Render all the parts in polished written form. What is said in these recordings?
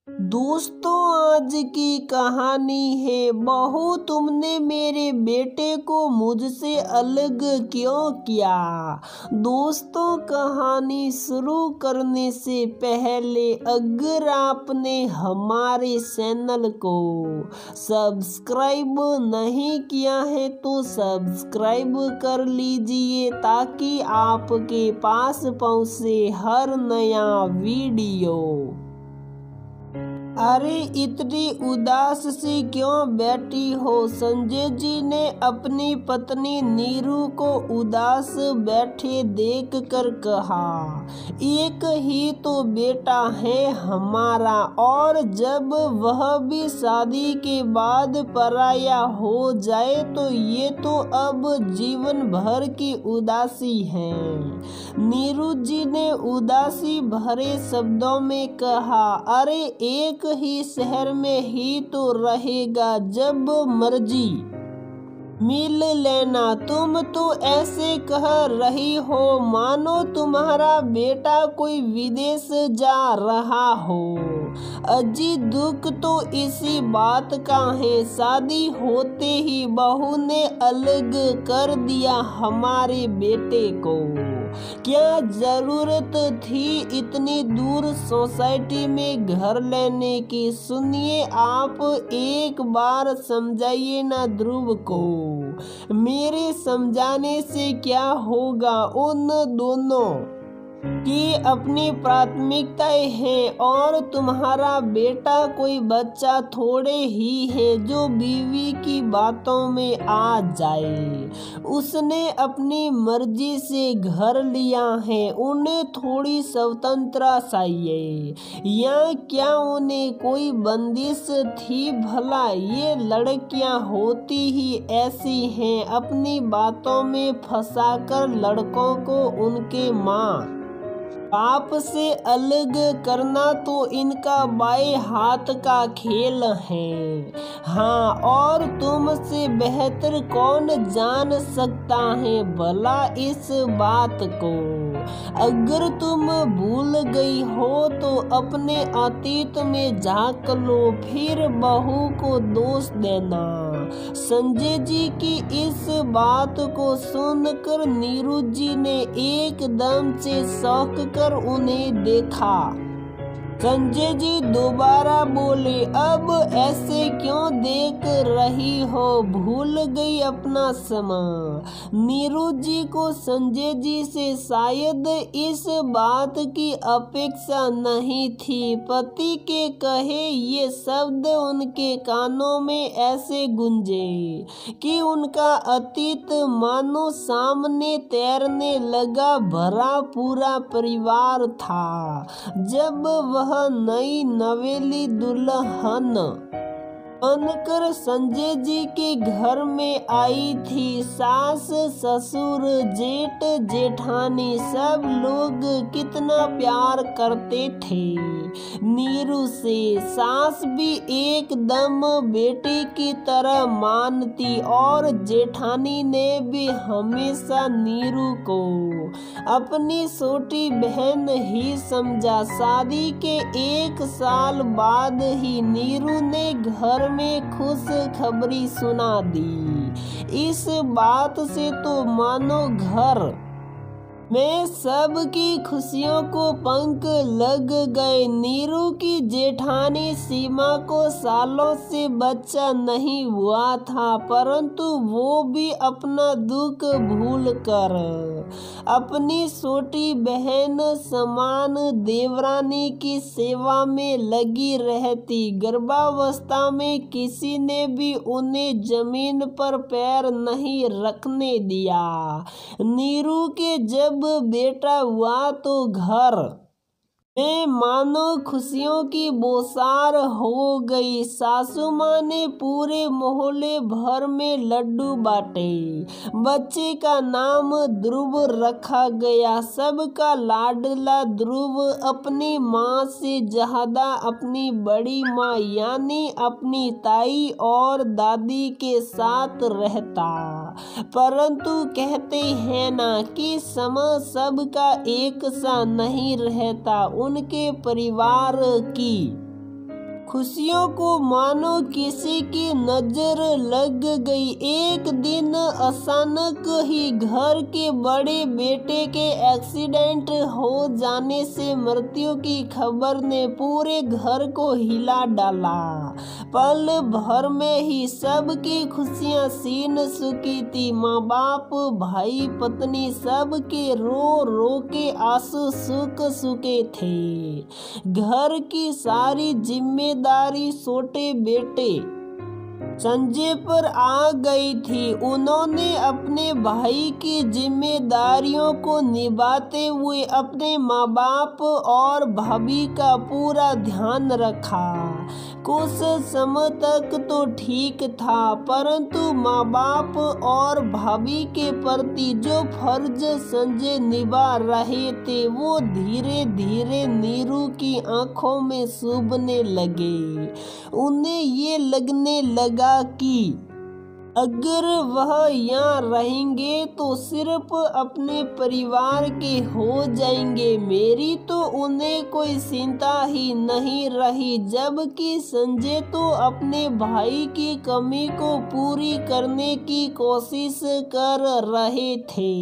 दोस्तों, आज की कहानी है बहू तुमने मेरे बेटे को मुझसे अलग क्यों किया। दोस्तों, कहानी शुरू करने से पहले अगर आपने हमारे चैनल को सब्सक्राइब नहीं किया है तो सब्सक्राइब कर लीजिए ताकि आपके पास पहुंचे हर नया वीडियो। अरे इतनी उदास सी क्यों बैठी हो? संजय जी ने अपनी पत्नी नीरू को उदास बैठे देख कर कहा। एक ही तो बेटा है हमारा, और जब वह भी शादी के बाद पराया हो जाए तो ये तो अब जीवन भर की उदासी है। नीरू जी ने उदासी भरे शब्दों में कहा, अरे एक ही शहर में ही तो रहेगा, जब मर्जी मिल लेना। तुम तो ऐसे कह रही हो मानो तुम्हारा बेटा कोई विदेश जा रहा हो। अजी दुख तो इसी बात का है, शादी होते ही बहू ने अलग कर दिया हमारे बेटे को। क्या जरूरत थी इतनी दूर सोसाइटी में घर लेने की? सुनिए, आप एक बार समझाइए ना ध्रुव को। मेरे समझाने से क्या होगा? उन दोनों की अपनी प्राथमिकताएं हैं, और तुम्हारा बेटा कोई बच्चा थोड़े ही है जो बीवी की बातों में आ जाए। उसने अपनी मर्जी से घर लिया है, उन्हें थोड़ी स्वतंत्रता चाहिए। या क्या उन्हें कोई बंदिश थी भला? ये लड़कियां होती ही ऐसी हैं, अपनी बातों में फंसाकर लड़कों को उनके माँ बाप से अलग करना तो इनका बाएं हाथ का खेल है। हाँ, और तुमसे बेहतर कौन जान सकता है भला इस बात को? अगर तुम भूल गई हो तो अपने अतीत में झांक लो, फिर बहू को दोष देना। संजय जी की इस बात को सुनकर नीरू जी ने एकदम से शौक कर उन्हें देखा। संजय जी दोबारा बोले, अब ऐसे क्यों देख रही हो? भूल गई अपना समय? नीरू जी को संजय जी से शायद इस बात की अपेक्षा नहीं थी। पति के कहे ये शब्द उनके कानों में ऐसे गूंजे कि उनका अतीत मानो सामने तैरने लगा। भरा पूरा परिवार था। जब वह नई नवेली दुल्हन बनकर संजय जी के घर में आई थी, सास ससुर जेठ जेठानी सब लोग कितना प्यार करते थे नीरू से। सास भी एकदम बेटी की तरह मानती, और जेठानी ने भी हमेशा नीरू को अपनी छोटी बहन ही समझा। शादी के 1 साल बाद ही नीरू ने घर में खुश खबरी सुना दी। इस बात से तो मानो घर में सबकी खुशियों को पंख लग गए। नीरू की जेठानी सीमा को सालों से बच्चा नहीं हुआ था, परंतु वो भी अपना दुख भूल कर अपनी छोटी बहन समान देवरानी की सेवा में लगी रहती। गर्भावस्था में किसी ने भी उन्हें जमीन पर पैर नहीं रखने दिया। नीरू के जब बेटा हुआ तो घर में मानो खुशियों की बौछार हो गई। सासू माँ ने पूरे मोहल्ले भर में लड्डू बांटे। बच्चे का नाम ध्रुव रखा गया। सबका लाडला ध्रुव अपनी माँ से ज्यादा अपनी बड़ी माँ यानी अपनी ताई और दादी के साथ रहता। परंतु कहते हैं ना कि समय सबका एक सा नहीं रहता। उनके परिवार की खुशियों को मानो किसी की नजर लग गई। एक दिन अचानक ही घर के बड़े बेटे के एक्सीडेंट हो जाने से मृत्यु की खबर ने पूरे घर को हिला डाला। पल भर में ही सबकी खुशियां सीन चुकी थी। माँ बाप, भाई, पत्नी सबके रो रो के आंसू सूख चुके थे। घर की सारी जिम्मेदारी छोटे बेटे संजय पर आ गई थी। उन्होंने अपने भाई की जिम्मेदारियों को निभाते हुए अपने माँ बाप और भाभी का पूरा ध्यान रखा। कुछ समय तक तो ठीक था, परंतु माँ बाप और भाभी के प्रति जो फर्ज संजय निभा रहे थे वो धीरे धीरे नीरू की आंखों में चुभने लगे। उन्हें ये लगने लगा कि अगर वह यहाँ रहेंगे तो सिर्फ अपने परिवार के हो जाएंगे, मेरी तो उन्हें कोई चिंता ही नहीं रही। जबकि संजय तो अपने भाई की कमी को पूरी करने की कोशिश कर रहे थे।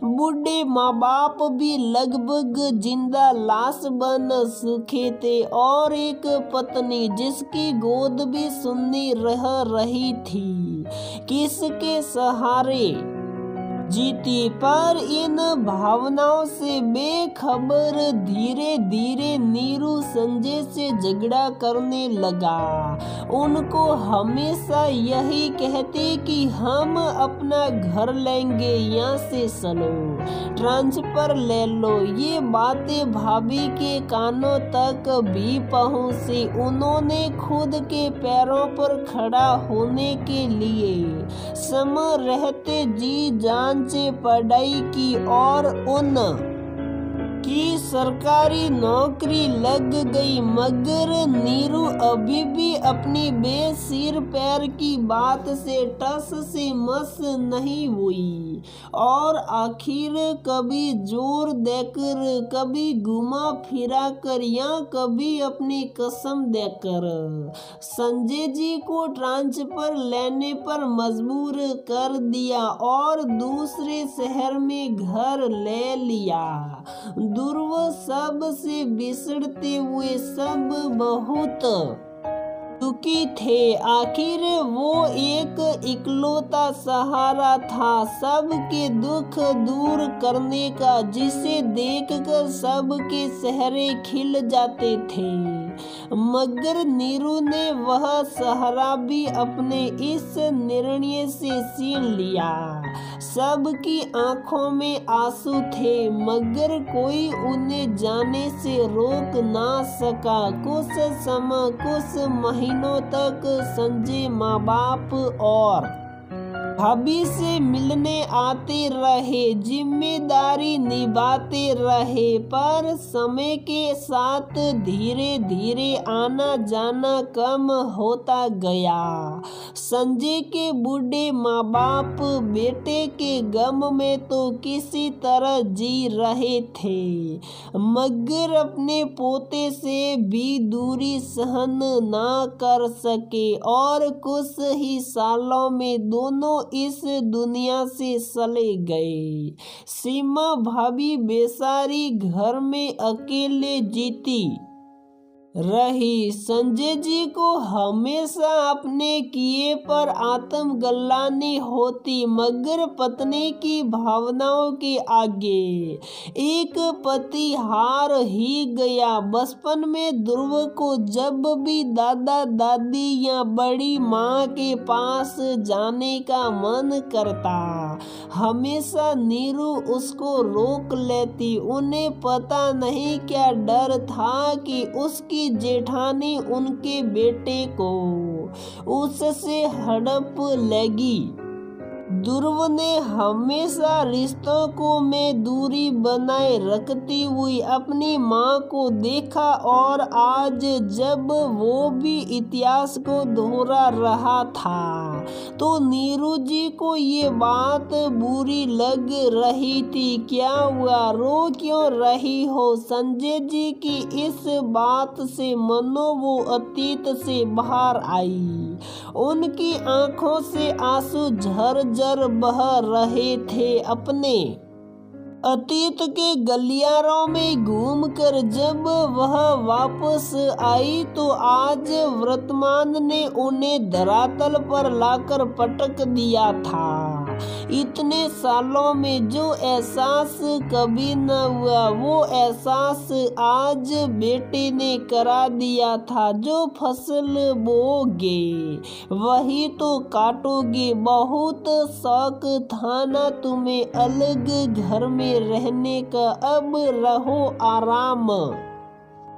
बूढ़े माँ बाप भी लगभग जिंदा लाश बन चुके थे और एक पत्नी जिसकी गोद भी सुन्नी रह रही थी, किसके सहारे जीती। पर इन भावनाओं से बेखबर धीरे धीरे नीरू संजय से झगड़ा करने लगा। उनको हमेशा यही कहते कि हम अपना घर लेंगे, यहाँ से चलो, ट्रांसफर ले लो। ये बातें भाभी के कानों तक भी पहुंची। उन्होंने खुद के पैरों पर खड़ा होने के लिए समय रहते जी जान से पढ़ाई की और उन की सरकारी नौकरी लग गई। मगर नीरू अभी भी अपनी बेसिर पैर की बात से टस से मस नहीं हुई और आखिर कभी जोर देकर, कभी घुमा फिरा कर या कभी अपनी कसम देकर संजय जी को ट्रांसफर लेने पर मजबूर कर दिया और दूसरे शहर में घर ले लिया। ध्रुव सब से बिछड़ते हुए सब बहुत दुखी थे। आखिर वो एक इकलौता सहारा था सबके दुख दूर करने का, जिसे देखकर सबके चेहरे खिल जाते थे। मगर नीरू ने वह सहारा भी अपने इस निर्णय से छीन लिया। सबकी आंखों में आंसू थे मगर कोई उन्हें जाने से रोक ना सका। कुछ समय, कुछ महीनों तक संजय माँ बाप और भाभी से मिलने आते रहे, जिम्मेदारी निभाते रहे, पर समय के साथ धीरे धीरे आना जाना कम होता गया। संजय के बूढ़े माँ बाप बेटे के गम में तो किसी तरह जी रहे थे, मगर अपने पोते से भी दूरी सहन ना कर सके और कुछ ही सालों में दोनों इस दुनिया से चले गए। सीमा भाभी बेचारी घर में अकेले जीती रही। संजय जी को हमेशा अपने किए पर आत्मग्लानि होती, मगर पत्नी की भावनाओं के आगे एक पति हार ही गया। बचपन में ध्रुव को जब भी दादा दादी या बड़ी माँ के पास जाने का मन करता, हमेशा नीरू उसको रोक लेती। उन्हें पता नहीं क्या डर था कि उसकी जेठानी उनके बेटे को उससे हड़प लेगी। ध्रुव ने हमेशा रिश्तों को में दूरी बनाए रखती हुई अपनी माँ को देखा और आज जब वो भी इतिहास को दोहरा रहा था तो नीरू जी को ये बात बुरी लग रही थी। क्या हुआ, रो क्यों रही हो संजय जी की इस बात से मनो वो अतीत से बाहर आई। उनकी आंखों से आंसू झरझर बह रहे थे। अपने अतीत के गलियारों में घूमकर जब वह वापस आई तो आज वर्तमान ने उन्हें धरातल पर लाकर पटक दिया था। इतने सालों में जो एहसास कभी न हुआ वो एहसास आज बेटे ने करा दिया था। जो फसल बोगे वही तो काटोगे। बहुत शौक था ना तुम्हें अलग घर में रहने का, अब रहो आराम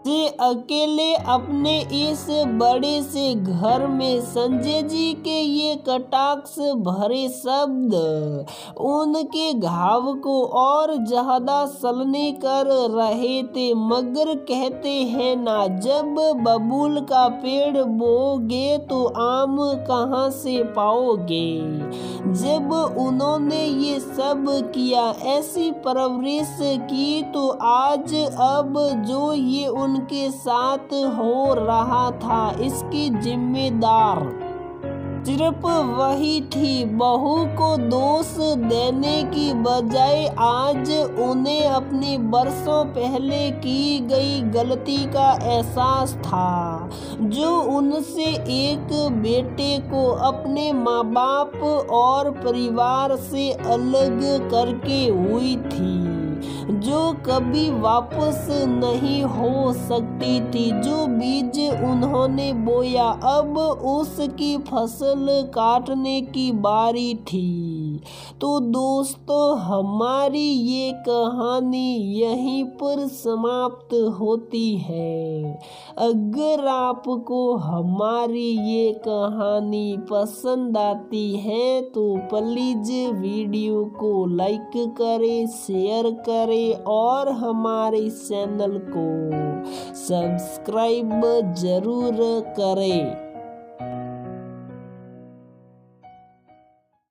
से अकेले अपने इस बड़े से घर में। संजय जी के ये कटाक्ष भरे शब्द उनके घाव को और ज्यादा सलने कर रहे थे। मगर कहते हैं ना, जब बबूल का पेड़ बोगे तो आम कहाँ से पाओगे। जब उन्होंने ये सब किया, ऐसी परवरिश की, तो आज अब जो ये उनके साथ हो रहा था इसकी जिम्मेदार सिर्फ वही थी। बहू को दोष देने की बजाय आज उन्हें अपनी बरसों पहले की गई गलती का एहसास था, जो उनसे एक बेटे को अपने माँ बाप और परिवार से अलग करके हुई थी, जो कभी वापस नहीं हो सकती थी। जो बीज उन्होंने बोया अब उसकी फसल काटने की बारी थी। तो दोस्तों, हमारी ये कहानी यहीं पर समाप्त होती है। अगर आपको हमारी ये कहानी पसंद आती है तो प्लीज वीडियो को लाइक करें, शेयर करें और हमारे चैनल को सब्सक्राइब जरूर करें।